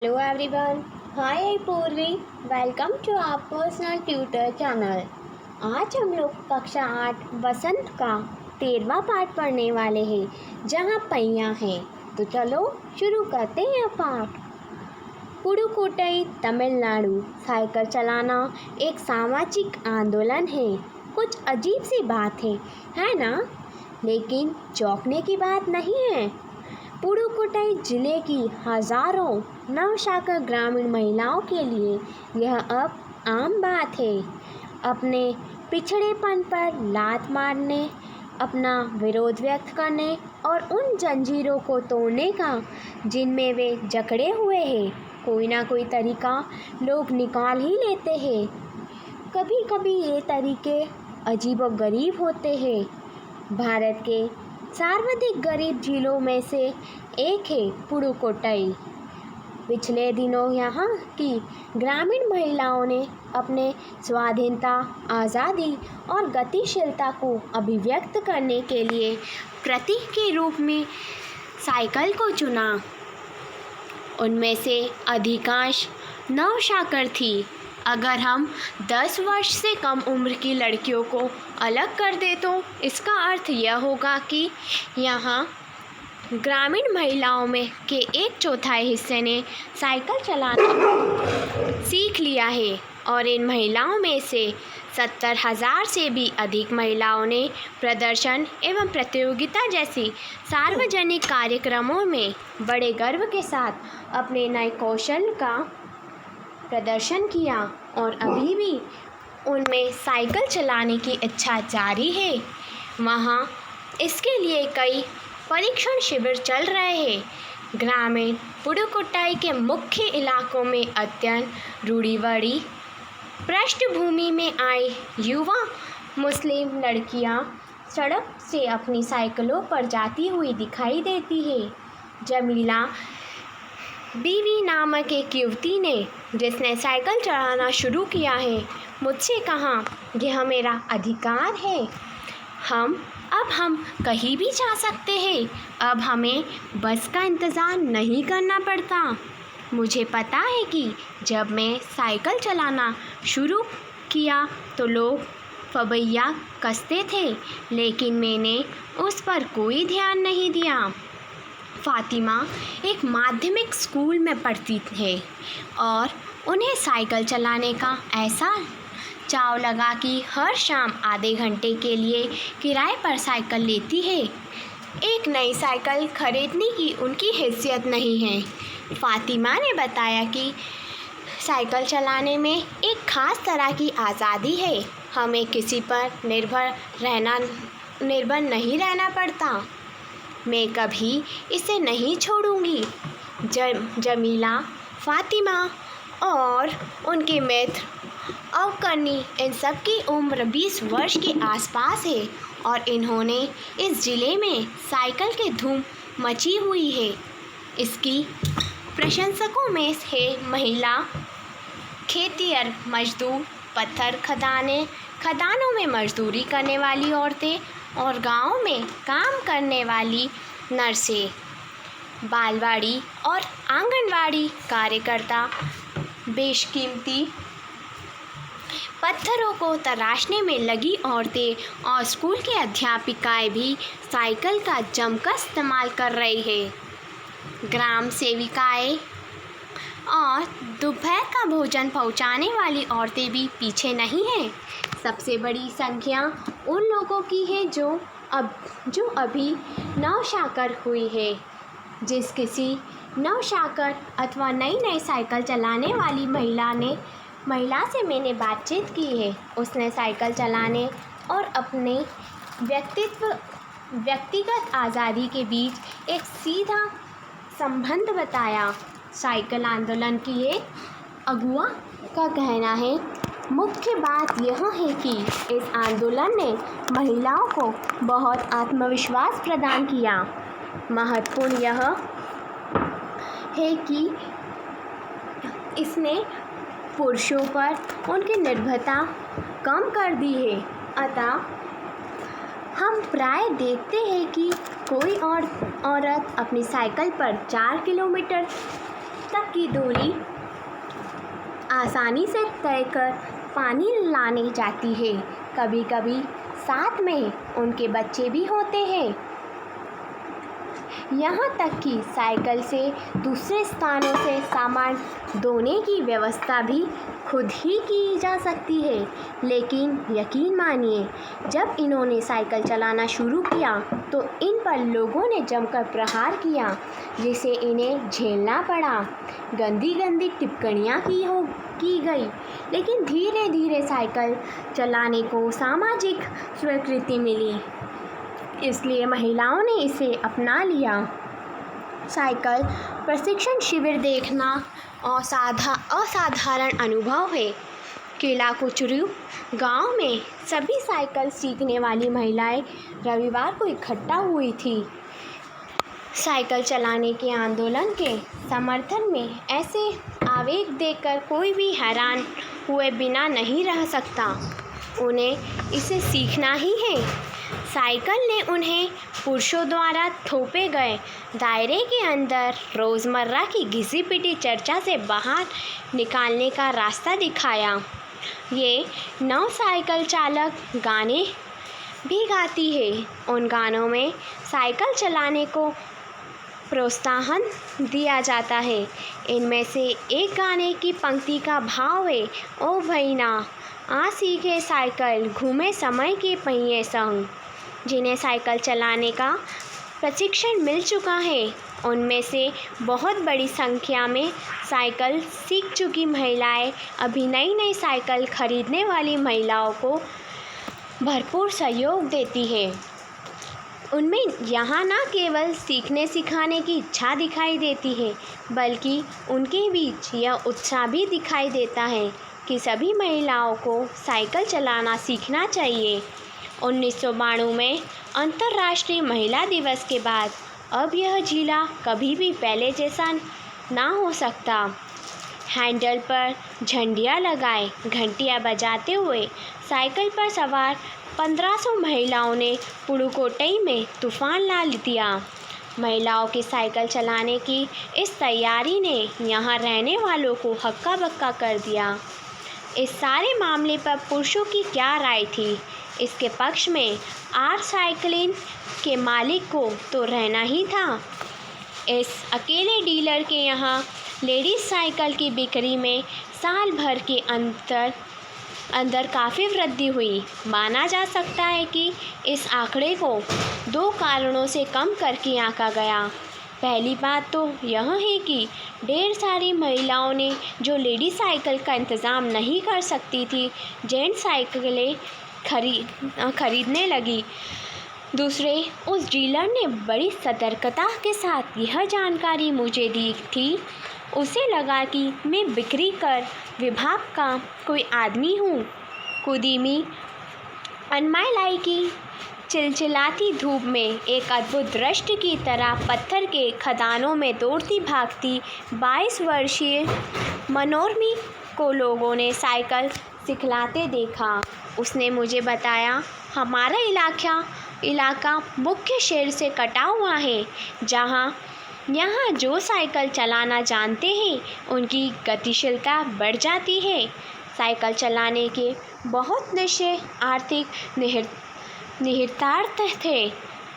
Hello everyone, hi Purvi, welcome to our personal tutor channel. आज हम लोग कक्षा 8 वसंत का 13वां पाठ पढ़ने वाले हैं जहाँ पहिया है। तो चलो शुरू करते हैं पाठ। पुडुकोट्टई तमिलनाडु। साइकिल चलाना एक सामाजिक आंदोलन है। कुछ अजीब सी बात है ना? लेकिन चौंकने की बात नहीं है। पुडुकोट्टई जिले की हजारों नवशाखा ग्रामीण महिलाओं के लिए यह अब आम बात है। अपने पिछड़ेपन पर लात मारने, अपना विरोध व्यक्त करने और उन जंजीरों को तोड़ने का जिनमें वे जकड़े हुए हैं, कोई ना कोई तरीका लोग निकाल ही लेते हैं। कभी कभी ये तरीके अजीबोगरीब होते हैं। भारत के सर्वाधिक गरीब जिलों में से एक है पुडुकोट्टई। पिछले दिनों यहाँ की ग्रामीण महिलाओं ने अपने स्वाधीनता, आज़ादी और गतिशीलता को अभिव्यक्त करने के लिए प्रतीक के रूप में साइकिल को चुना। उनमें से अधिकांश नवशाकर थी। अगर हम 10 वर्ष से कम उम्र की लड़कियों को अलग कर दें तो इसका अर्थ यह होगा कि यहाँ ग्रामीण महिलाओं में के 1/4 हिस्से ने साइकिल चलाना सीख लिया है और इन महिलाओं में से 70,000 से भी अधिक महिलाओं ने प्रदर्शन एवं प्रतियोगिता जैसी सार्वजनिक कार्यक्रमों में बड़े गर्व के साथ अपने नए कौशल का प्रदर्शन किया और अभी भी उनमें साइकिल चलाने की इच्छा जारी है। वहाँ इसके लिए कई परीक्षण शिविर चल रहे हैं। ग्रामीण पुडुकोट्टई के मुख्य इलाकों में अत्यंत रूढ़िवादी पृष्ठभूमि में आई युवा मुस्लिम लड़कियाँ सड़क से अपनी साइकिलों पर जाती हुई दिखाई देती है। जमीला बीवी नामक एक युवती ने, जिसने साइकिल चलाना शुरू किया है, मुझसे कहा, यह मेरा अधिकार है। अब हम कहीं भी जा सकते हैं। अब हमें बस का इंतज़ार नहीं करना पड़ता। मुझे पता है कि जब मैं साइकिल चलाना शुरू किया तो लोग फबैया कसते थे, लेकिन मैंने उस पर कोई ध्यान नहीं दिया। फातिमा एक माध्यमिक स्कूल में पढ़ती है और उन्हें साइकिल चलाने का ऐसा चाव लगा कि हर शाम आधे घंटे के लिए किराए पर साइकिल लेती है। एक नई साइकिल खरीदने की उनकी हैसियत नहीं है। फातिमा ने बताया कि साइकिल चलाने में एक ख़ास तरह की आज़ादी है। हमें किसी पर निर्भर नहीं रहना पड़ता। मैं कभी इसे नहीं छोड़ूंगी। जमीला, फातिमा और उनके मित्र अवकरनी, इन सब की उम्र 20 वर्ष के आसपास है और इन्होंने इस ज़िले में साइकिल की धूम मची हुई है। इसकी प्रशंसकों में है महिला खेतिहर मजदूर, पत्थर खदानों में मजदूरी करने वाली औरतें और गाँव में काम करने वाली नर्सें, बालवाड़ी और आंगनवाड़ी कार्यकर्ता, बेशकीमती पत्थरों को तराशने में लगी औरतें और स्कूल की अध्यापिकाएं भी साइकिल का जमकर इस्तेमाल कर रही है। ग्राम सेविकाएं और दोपहर का भोजन पहुंचाने वाली औरतें भी पीछे नहीं हैं। सबसे बड़ी संख्या उन लोगों की है जो अभी नवशाकर हुई है। जिस किसी नवशाकर अथवा नई साइकिल चलाने वाली महिला से मैंने बातचीत की है, उसने साइकिल चलाने और अपने व्यक्तिगत आज़ादी के बीच एक सीधा संबंध बताया। साइकिल आंदोलन की एक अगुआ का कहना है, मुख्य बात यह है कि इस आंदोलन ने महिलाओं को बहुत आत्मविश्वास प्रदान किया। महत्वपूर्ण यह है कि इसने पुरुषों पर उनकी निर्भरता कम कर दी है। अतः हम प्राय देखते हैं कि कोई और औरत अपनी साइकिल पर 4 किलोमीटर तक की दूरी आसानी से तय कर पानी लाने जाती है। कभी कभी साथ में उनके बच्चे भी होते हैं। यहाँ तक कि साइकिल से दूसरे स्थानों से सामान ढोने की व्यवस्था भी खुद ही की जा सकती है। लेकिन यकीन मानिए, जब इन्होंने साइकिल चलाना शुरू किया तो इन पर लोगों ने जमकर प्रहार किया, जिसे इन्हें झेलना पड़ा। गंदी गंदी टिप्पणियाँ की गई, लेकिन धीरे धीरे साइकिल चलाने को सामाजिक स्वीकृति मिली, इसलिए महिलाओं ने इसे अपना लिया। साइकिल प्रशिक्षण शिविर देखना असाधारण अनुभव है। किला कुचरू गांव में सभी साइकिल सीखने वाली महिलाएं रविवार को इकट्ठा हुई थी। साइकिल चलाने के आंदोलन के समर्थन में ऐसे आवेग देखकर कोई भी हैरान हुए बिना नहीं रह सकता। उन्हें इसे सीखना ही है। साइकिल ने उन्हें पुरुषों द्वारा थोपे गए दायरे के अंदर रोज़मर्रा की घिसी पिटी चर्चा से बाहर निकालने का रास्ता दिखाया। ये नव साइकिल चालक गाने भी गाती है। उन गानों में साइकिल चलाने को प्रोत्साहन दिया जाता है। इनमें से एक गाने की पंक्ति का भाव है, ओ भैना आ सीखे साइकिल, घूमे समय के पहिए संग। जिन्हें साइकिल चलाने का प्रशिक्षण मिल चुका है, उनमें से बहुत बड़ी संख्या में साइकिल सीख चुकी महिलाएं अभी नई नई साइकिल खरीदने वाली महिलाओं को भरपूर सहयोग देती है। उनमें यहाँ न केवल सीखने सिखाने की इच्छा दिखाई देती है, बल्कि उनके बीच यह उत्साह भी दिखाई देता है कि सभी महिलाओं को साइकिल चलाना सीखना चाहिए। 1992 में अंतर्राष्ट्रीय महिला दिवस के बाद अब यह जिला कभी भी पहले जैसा ना हो सकता। हैंडल पर झंडियाँ लगाए घंटियाँ बजाते हुए साइकिल पर सवार 1500 महिलाओं ने पुडुकोट्टई में तूफान ला दिया। महिलाओं की साइकिल चलाने की इस तैयारी ने यहाँ रहने वालों को हक्का बक्का कर दिया। इस सारे मामले पर पुरुषों की क्या राय थी? इसके पक्ष में आर साइकिलिंग के मालिक को तो रहना ही था। इस अकेले डीलर के यहाँ लेडीज साइकिल की बिक्री में साल भर के अंदर काफ़ी वृद्धि हुई। माना जा सकता है कि इस आंकड़े को 2 कारणों से कम करके आंका गया। पहली बात तो यह है कि ढेर सारी महिलाओं ने जो लेडीज साइकिल का इंतज़ाम नहीं कर सकती थी, जेंट्स साइकिलें खरीदने लगी। दूसरे, उस डीलर ने बड़ी सतर्कता के साथ यह जानकारी मुझे दी थी। उसे लगा कि मैं बिक्री कर विभाग का कोई आदमी हूँ। कुदीमी अनमाइलाई की चिलचिलाती धूप में एक अद्भुत दृष्टि की तरह पत्थर के खदानों में दौड़ती भागती 22 वर्षीय मनोरमी को लोगों ने साइकिल सिखलाते देखा। उसने मुझे बताया, हमारा इलाका मुख्य शहर से कटा हुआ है, यहाँ जो साइकिल चलाना जानते हैं उनकी गतिशीलता बढ़ जाती है। साइकिल चलाने के बहुत निश्चय आर्थिक निहितार्थ थे।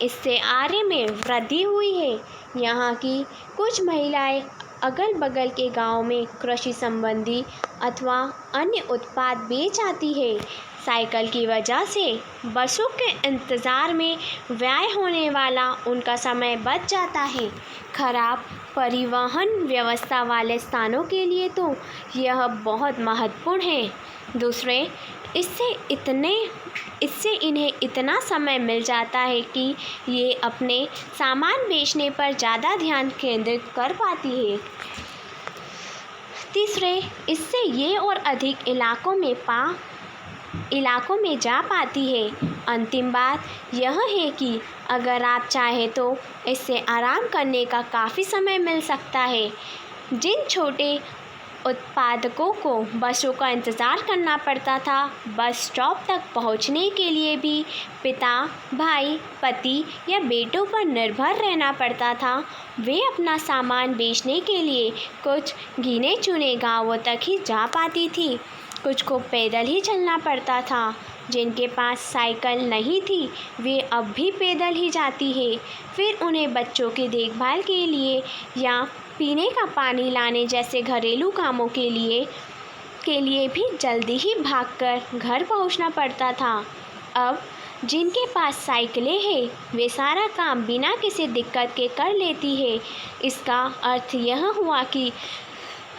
इससे आय में वृद्धि हुई है। यहाँ की कुछ महिलाएं अगल बगल के गांव में कृषि संबंधी अथवा अन्य उत्पाद बेच आती है। साइकिल की वजह से बसों के इंतज़ार में व्यय होने वाला उनका समय बच जाता है। खराब परिवहन व्यवस्था वाले स्थानों के लिए तो यह बहुत महत्वपूर्ण है। दूसरे, इससे इन्हें इतना समय मिल जाता है कि ये अपने सामान बेचने पर ज़्यादा ध्यान केंद्रित कर पाती है। तीसरे, इससे ये और अधिक इलाकों में जा पाती है। अंतिम बात यह है कि अगर आप चाहें तो इससे आराम करने का काफ़ी समय मिल सकता है। जिन छोटे उत्पादकों को बसों का इंतज़ार करना पड़ता था। बस स्टॉप तक पहुंचने के लिए भी पिता, भाई, पति या बेटों पर निर्भर रहना पड़ता था। वे अपना सामान बेचने के लिए कुछ गिने चुने गांवों तक ही जा पाती थी, कुछ को पैदल ही चलना पड़ता था। जिनके पास साइकिल नहीं थी वे अब भी पैदल ही जाती है। फिर उन्हें बच्चों की देखभाल के लिए या पीने का पानी लाने जैसे घरेलू कामों के लिए भी जल्दी ही भागकर घर पहुंचना पड़ता था। अब जिनके पास साइकिलें हैं वे सारा काम बिना किसी दिक्कत के कर लेती है। इसका अर्थ यह हुआ कि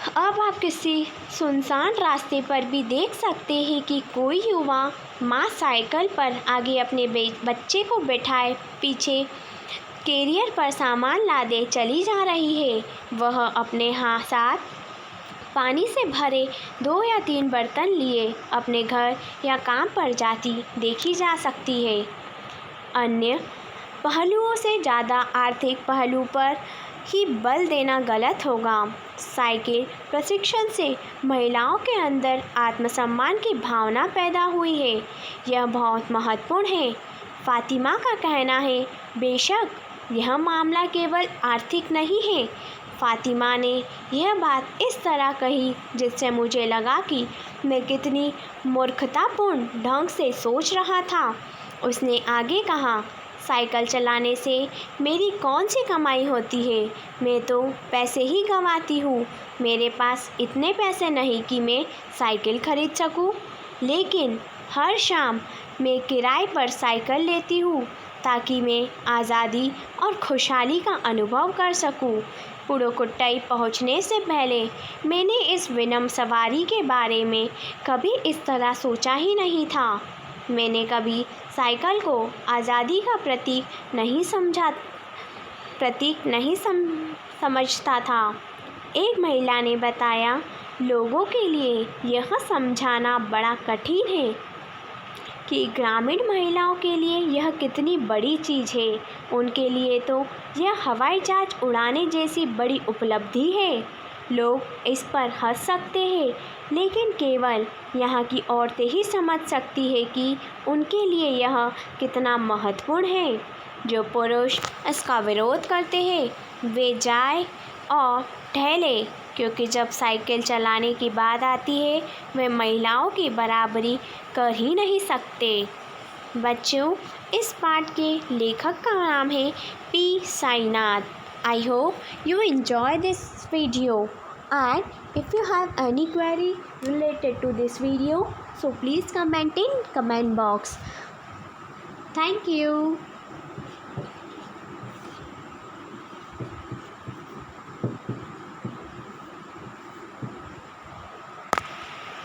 अब आप किसी सुनसान रास्ते पर भी देख सकते हैं कि कोई युवा माँ साइकिल पर आगे अपने बच्चे को बैठाए पीछे कैरियर पर सामान लादे चली जा रही है। वह अपने साथ पानी से भरे 2 या 3 बर्तन लिए अपने घर या काम पर जाती देखी जा सकती है। अन्य पहलुओं से ज़्यादा आर्थिक पहलू पर ही बल देना गलत होगा। साइकिल प्रशिक्षण से महिलाओं के अंदर आत्मसम्मान की भावना पैदा हुई है। यह बहुत महत्वपूर्ण है। फातिमा का कहना है, बेशक यह मामला केवल आर्थिक नहीं है। फातिमा ने यह बात इस तरह कही जिससे मुझे लगा कि मैं कितनी मूर्खतापूर्ण ढंग से सोच रहा था। उसने आगे कहा, साइकिल चलाने से मेरी कौन सी कमाई होती है? मैं तो पैसे ही गंवाती हूँ। मेरे पास इतने पैसे नहीं कि मैं साइकिल खरीद सकूँ, लेकिन हर शाम मैं किराए पर साइकिल लेती हूँ ताकि मैं आज़ादी और खुशहाली का अनुभव कर सकूँ। पुडुकोट्टई पहुँचने से पहले मैंने इस विनम्र सवारी के बारे में कभी इस तरह सोचा ही नहीं था। मैंने कभी साइकिल को आज़ादी का प्रतीक नहीं समझता था। एक महिला ने बताया, लोगों के लिए यह समझाना बड़ा कठिन है कि ग्रामीण महिलाओं के लिए यह कितनी बड़ी चीज़ है। उनके लिए तो यह हवाई जहाज उड़ाने जैसी बड़ी उपलब्धि है। लोग इस पर हंस सकते हैं, लेकिन केवल यहाँ की औरतें ही समझ सकती हैं कि उनके लिए यह कितना महत्वपूर्ण है। जो पुरुष इसका विरोध करते हैं वे जाए और टहले, क्योंकि जब साइकिल चलाने की बात आती है वे महिलाओं की बराबरी कर ही नहीं सकते। बच्चों, इस पाठ के लेखक का नाम है P Sainath. I hope you enjoy this video, and if you have any query related to this video, so please comment in comment box. Thank you.